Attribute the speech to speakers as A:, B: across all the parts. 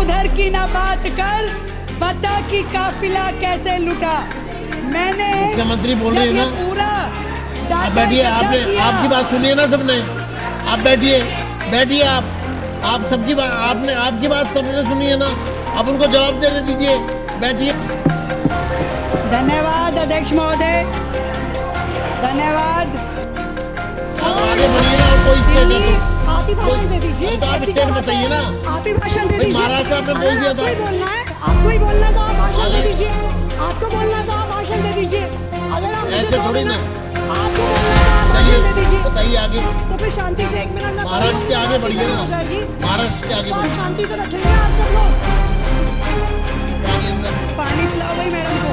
A: उधर की ना बात कर, बता कि काफिला कैसे लुटा। मैंने
B: मुख्यमंत्री बोल रहे हैं ना,
A: पूरा
B: आप बैठिए, आपने आपकी बात सुनी है ना सबने, आप बैठिए बैठिए, आप सबकी बात, आपने आपकी बात सबने सुनी है ना, आप उनको जवाब देने दीजिए, बैठिए।
A: धन्यवाद अध्यक्ष महोदय, धन्यवाद।
B: आगे बढ़िए ना, और कोई स्टेट है
C: आप ही भाषण दे दीजिए।
B: तो आप स्टेट बताइए ना,
C: आप ही भाषण दे दीजिए।
B: महाराष्ट्र आपने बोल दिया था,
C: आपको ही बोलना है, आपको ही बोलना था, आप भाषण दे दीजिए। आपको बोलना था, आप भाषण दे दीजिए। अगर आप
B: ऐसे थोड़ी ना,
C: आपको बोलना था, आप भाषण दे दीजिए।
B: बताइए आगे।
C: तो फिर शांति से 1 मिनट में
B: महाराष्ट्र के आगे बढ़िए ना, महाराष्ट्र के आगे
C: और
B: बढ़िए।
C: शांति तो रखेंगे आप सब लोग।
B: आगे अंदर
A: पानी पिलाओ भाई मैडम को।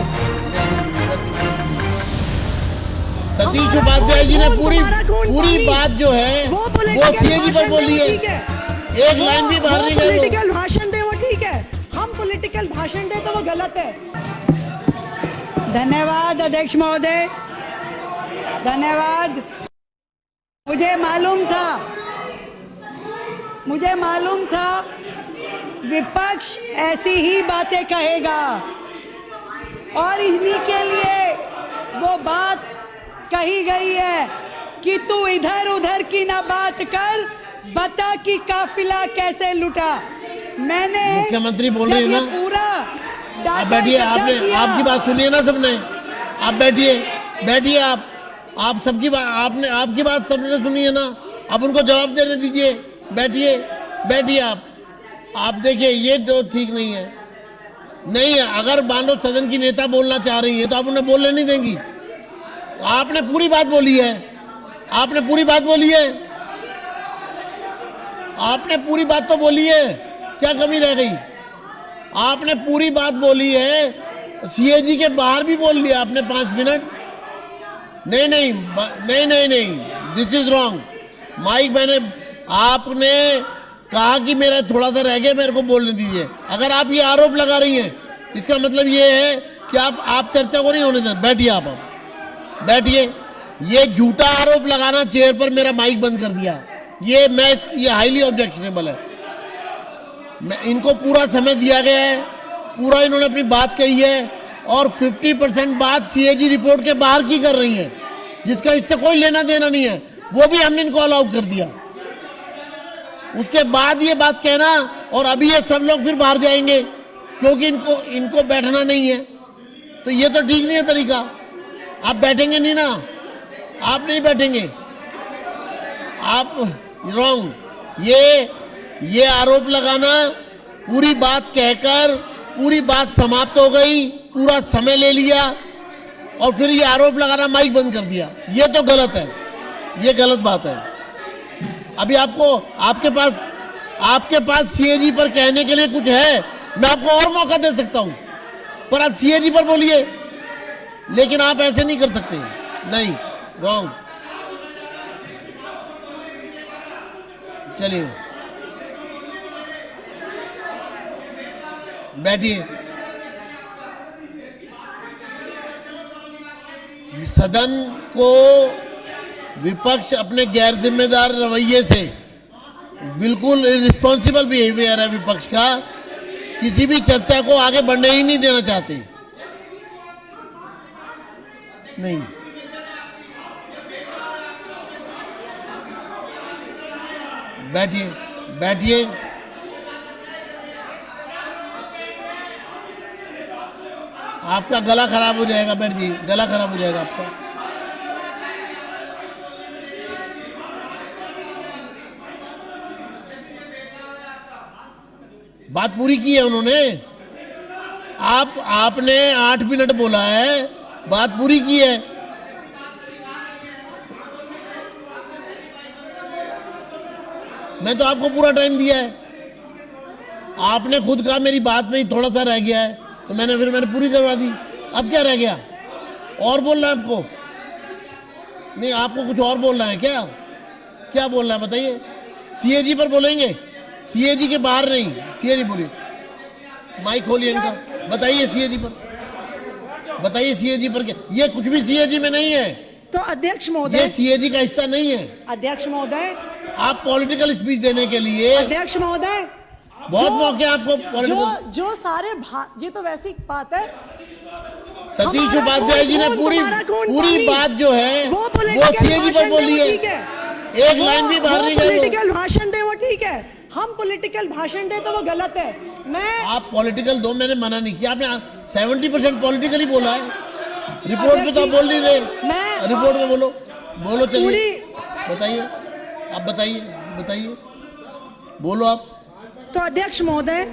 B: सतीश उपाध्याय जी ने पूरी बात जो है वो सीएजी पर बोली है, एक लाइन भी बाहर नहीं गए।
C: पॉलिटिकल भाषण दे वो ठीक है, हम पॉलिटिकल भाषण दे तो वो गलत है।
A: धन्यवाद अध्यक्ष महोदय, धन्यवाद। मुझे मालूम था विपक्ष ऐसी ही बातें कहेगा और इन्हीं के लिए वो बात कही गई है कि तू इधर उधर की ना बात कर, बता कि काफिला कैसे लुटा। मैंने
B: मुख्यमंत्री बोल रहे हैं ना,
A: पूरा
B: आप बैठिए, आपने आपकी बात सुनी है ना सबने, आप बैठिए बैठिए, आप सबकी बात, आपने आपकी बात सबने सुनी है ना, आप उनको जवाब देने दीजिए, बैठिए बैठिए। आप देखिए, ये तो ठीक नहीं है, नहीं है। अगर मान लो सदन की नेता बोलना चाह रही है तो आप उन्हें बोलने नहीं देंगी। आपने पूरी बात बोली है, आपने पूरी बात बोली है, आपने पूरी बात तो बोली है, क्या कमी रह गई? आपने पूरी बात बोली है, सीएजी के बाहर भी बोल लिया आपने 5 मिनट। नहीं नहीं नहीं नहीं नहीं, दिस इज रॉन्ग। माइक मैंने, आपने कहा कि मेरा थोड़ा सा रह गया, मेरे को बोलने दीजिए। अगर आप ये आरोप लगा रही हैं, इसका मतलब ये है कि आप चर्चा को नहीं होने दें। बैठिए, आप बैठिए। ये झूठा आरोप लगाना, चेयर पर मेरा माइक बंद कर दिया, ये हाईली ऑब्जेक्शनेबल है। इनको पूरा समय दिया गया है, पूरा इन्होंने अपनी बात कही है और 50% बात सीएजी रिपोर्ट के बाहर की कर रही है, जिसका इससे कोई लेना देना नहीं है, वो भी हमने इनको अलाउ कर दिया। उसके बाद ये बात कहना और अभी ये सब लोग फिर बाहर जाएंगे क्योंकि इनको बैठना नहीं है, तो ये तो ठीक नहीं है तरीका। आप बैठेंगे नहीं ना, आप नहीं बैठेंगे, आप रॉन्ग। ये आरोप लगाना, पूरी बात कहकर पूरी बात समाप्त हो गई, पूरा समय ले लिया और फिर ये आरोप लगाना, माइक बंद कर दिया, ये तो गलत है, ये गलत बात है। अभी आपके पास सीएजी पर कहने के लिए कुछ है, मैं आपको और मौका दे सकता हूं, पर आप सीएजी पर बोलिए, लेकिन आप ऐसे नहीं कर सकते। नहीं, रॉन्ग। चलिए बैठिए। सदन को विपक्ष अपने गैर जिम्मेदार रवैये से, बिल्कुल इररिस्पॉन्सिबल बिहेवियर है विपक्ष का, किसी भी चर्चा को आगे बढ़ने ही नहीं देना चाहते। नहीं, बैठिए बैठिए। आपका गला खराब हो जाएगा, बैठिए, गला खराब हो जाएगा आपका। बात पूरी की है उन्होंने, आपने 8 मिनट बोला है, बात पूरी की है। मैं तो आपको पूरा टाइम दिया है, आपने खुद कहा मेरी बात में ही थोड़ा सा रह गया है, तो मैंने पूरी करवा दी। अब क्या रह गया? और बोलना है आपको? नहीं, आपको कुछ और बोलना है क्या? क्या बोलना है बताइए? सीएजी पर बोलेंगे, सीएजी के बाहर नहीं, सीएजी बोलिए। माइक खोलिए इनका, बताइए सीएजी पर, बताइए सीएजी पर क्या? ये कुछ भी सीएजी में नहीं है।
C: तो अध्यक्ष महोदय,
B: ये सीएजी का हिस्सा नहीं है।
C: अध्यक्ष महोदय,
B: आप पॉलिटिकल स्पीच देने के लिए,
C: अध्यक्ष महोदय,
B: बहुत मौके आपको
C: जो
B: political-
C: जो सारे ये तो वैसी बात है।
B: सतीश
C: हमारा
B: उपाध्याय जी ने
C: खून,
B: पूरी
C: तुम्हारा खून
B: पूरी
C: पानी।
B: बात जो है
C: वो
B: वो
C: political
B: सीएजी पर
C: भाषण
B: बोली
C: दे, वो
B: है,
C: ठीक है।
B: एक लाइन भी बाहर नहीं गए वो।
C: पॉलिटिकल भाषण दे वो ठीक है, हम पॉलिटिकल भाषण दे तो वो गलत है। मैं
B: आप पॉलिटिकल दो, मैंने मना नहीं किया, आपने 70% पॉलिटिकली बोला है। रिपोर्ट पे तो आप बोल नहीं रहे,
C: मैं-
B: रिपोर्ट में बोलो बोलो, चलिए
C: पूरी-
B: बताइए, आप बताइए बताइए, बोलो आप।
C: तो अध्यक्ष महोदय,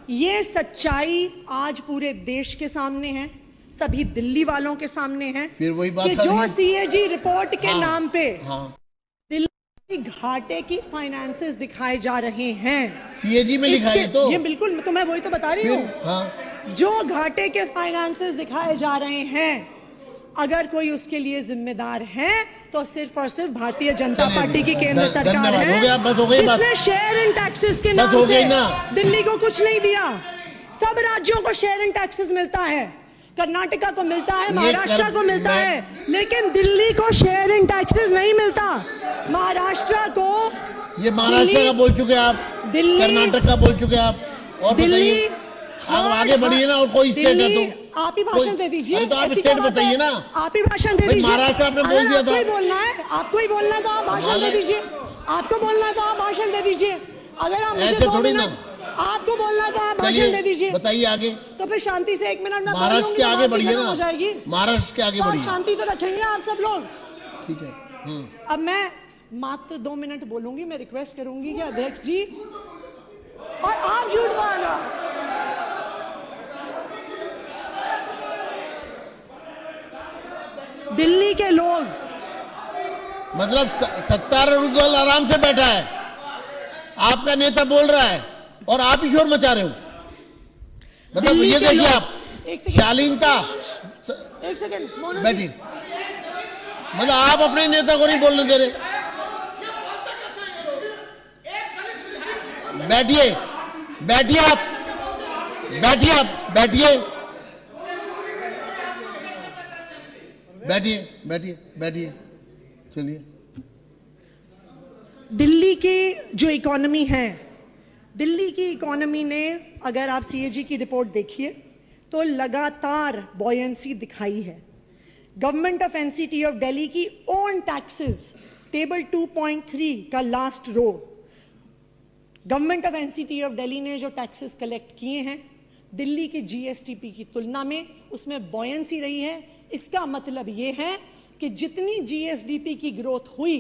C: ये सच्चाई आज पूरे देश के सामने है, सभी दिल्ली वालों के सामने है।
B: फिर वही बात
C: कि
B: आ
C: जो
B: रही है।
C: सीएजी रिपोर्ट के
B: हाँ,
C: नाम पे
B: हाँ,
C: दिल्ली घाटे की फाइनेंसेस दिखाए जा रहे हैं।
B: सीएजी में लिखा है तो
C: ये बिल्कुल, तो मैं वही तो बता रही
B: फिर
C: हूँ।
B: हाँ,
C: जो घाटे के फाइनेंसेस दिखाए जा रहे हैं, अगर कोई उसके लिए जिम्मेदार है तो सिर्फ और सिर्फ भारतीय जनता
B: चलिए,
C: पार्टी की केंद्र सरकार
B: धन्यवाद,
C: है,
B: हो गया, बस हो गई बात।
C: जिसने शेयर इन टैक्सेस के
B: बस
C: नाम
B: हो गई
C: से
B: ना।
C: दिल्ली को कुछ नहीं दिया। सब राज्यों को शेयर इन टैक्सेस मिलता है, कर्नाटका को मिलता है, महाराष्ट्र को मिलता है, लेकिन दिल्ली को शेयर इन टैक्सेस नहीं मिलता। महाराष्ट्र को,
B: ये महाराष्ट्र का बोल चुके आप,
C: दिल्ली-
B: कर्नाटक का बोल चुके आप, और
C: दिल्ली
B: बताइए आप आगे बढ़िए ना, और कोई स्टेट है
C: दिल्ली,
B: तो
C: आप ही भाषण दे दीजिए।
B: अरे तो आप
C: ऐसी
B: स्टेट
C: क्या बात
B: बताइए
C: है?
B: ना।
C: आप ही भाषण दे
B: भाई,
C: दीजिए।
B: महाराष्ट्र आपने बोल
C: अगर
B: दिया
C: आपको
B: था।
C: ही बोलना है, आपको ही बोलना है तो आप भाषण दे दीजिए। आपको बोलना है तो आप भाषण दे दीजिए। अगर आप मुझे
B: ऐसे
C: 2
B: थोड़ी ना।
C: मिनट, आपको बोलना है तो आप भाषण
B: चलिए,
C: दे दीजिए।
B: बताइए आगे।
C: तो फिर शांति से 1 मिनट में बोल
B: महाराष्ट्र
C: लूंगी,
B: के
C: तो
B: आगे
C: बात
B: बढ़िए
C: खत्म
B: ना,
C: हो जाएगी।
B: महाराष्ट्र के आगे
C: और
B: बढ़िए,
C: शांति तो रखेंगे आप सब लोग।
B: ठीक है।
C: अब मैं मात्र 2 मिनट बोलूंगी। मैं रिक्वेस्ट करूंगी कि अध्यक्ष जी, और आप झूठ बोल रहे हो। दिल्ली के लोग,
B: मतलब सत्तारूढ़ दल आराम से बैठा है, आपका नेता बोल रहा है और आप ही शोर मचा रहे हो। मतलब
C: दिल्ली
B: ये
C: के
B: देखिए
C: लोग-
B: आप,
C: एक सेकंड,
B: शालीनता,
C: एक सेकंड, मोना जी।
B: बैठिए, मतलब आप अपने नेता को नहीं बोलने दे रहे। बैठिए बैठिए आप, बैठिए आप, बैठिए बैठिए बैठिए बैठिए, चलिए।
C: दिल्ली की जो इकोनॉमी है, दिल्ली की इकोनॉमी ने, अगर आप सीएजी की रिपोर्ट देखिए तो लगातार बॉयंसी दिखाई है। Government of NCT of Delhi की ओन टैक्सेस, टेबल 2.3 का last row, government of NCT of Delhi ने जो टैक्सेस कलेक्ट किए हैं दिल्ली की जीएसटीपी की तुलना में, उसमें बॉयंसी रही है। इसका मतलब ये है कि जितनी जीएसडीपी की ग्रोथ हुई,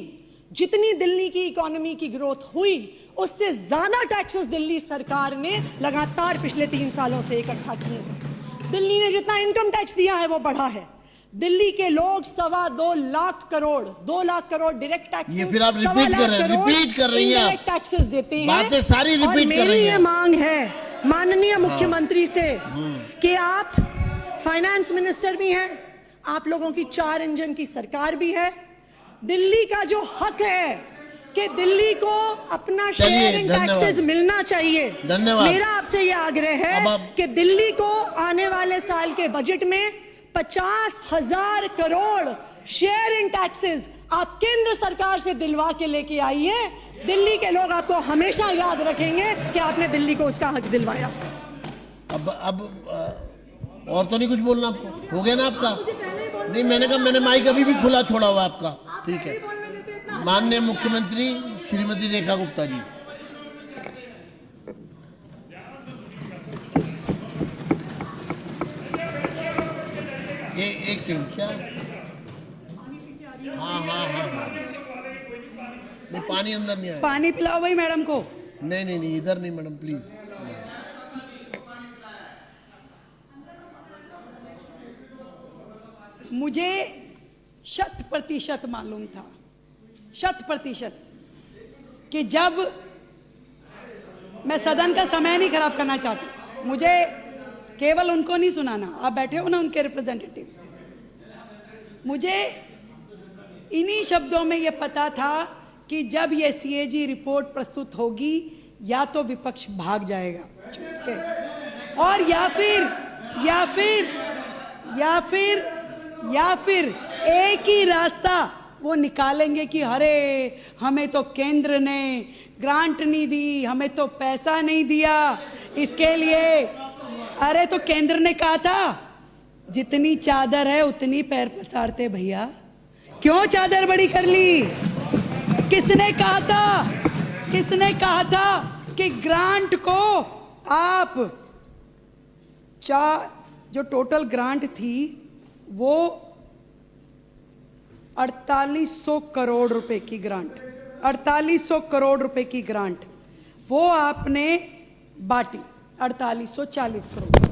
C: जितनी दिल्ली की इकोनॉमी की ग्रोथ हुई, उससे ज्यादा टैक्सेस दिल्ली सरकार ने लगातार पिछले 3 सालों से इकट्ठा किए हैं। दिल्ली ने जितना इनकम टैक्स दिया है वो बढ़ा है। दिल्ली के लोग 2.25 लाख करोड़, 2 लाख करोड़ डायरेक्ट टैक्सेस,
B: ये फिर आप रिपीट कर रहे हैं, रिपीट कर रही हैं आप।
C: टैक्सेस देते हैं।
B: बातें सारी
C: और
B: रिपीट कर
C: मेरी
B: रही
C: ये
B: हैं।
C: मांग है माननीय मुख्यमंत्री से कि आप फाइनेंस मिनिस्टर भी हैं, आप लोगों की 4 इंजन की सरकार भी है। दिल्ली का जो हक है कि दिल्ली को अपना शेयर इन
B: धन्यवाद।
C: टैक्सेस मिलना चाहिए।
B: धन्यवाद।
C: मेरा आपसे ये आग्रह
B: अब
C: है
B: आप-
C: कि दिल्ली को आने वाले साल के बजट में 50,000 करोड़ शेयर इन टैक्सेस आप केंद्र सरकार से दिलवा के लेके आइए। दिल्ली के लोग आपको हमेशा याद रखेंगे कि आपने दिल्ली को उसका हक दिलवाया।
B: अब और तो नहीं कुछ बोलना आपको, हो गया ना आपका? नहीं, मैंने कहा, मैंने माइक अभी भी खुला छोड़ा हुआ आपका, ठीक है। माननीय मुख्यमंत्री श्रीमती रेखा गुप्ता जी। एक सेकंड, क्या? हाँ हाँ हाँ हाँ, नहीं पानी अंदर नहीं आया।
A: पानी पिलाओ भाई मैडम को।
B: नहीं नहीं नहीं, इधर नहीं मैडम, प्लीज।
A: मुझे 100% मालूम था, 100%, कि जब मैं सदन का समय नहीं खराब करना चाहती, मुझे केवल उनको नहीं सुनाना, आप बैठे हो ना उनके रिप्रेजेंटेटिव, मुझे इन्हीं शब्दों में ये पता था कि जब ये सीएजी रिपोर्ट प्रस्तुत होगी या तो विपक्ष भाग जाएगा और या फिर एक ही रास्ता वो निकालेंगे कि अरे हमें तो केंद्र ने ग्रांट नहीं दी, हमें तो पैसा नहीं दिया इसके लिए। अरे तो केंद्र ने कहा था जितनी चादर है उतनी पैर पसारते भैया, क्यों चादर बड़ी कर ली? किसने कहा था, किसने कहा था कि ग्रांट को आप जो टोटल ग्रांट थी वो 4800 करोड़ रुपए की ग्रांट, 4800 करोड़ रुपए की ग्रांट वो आपने बांटी 4840 करोड़।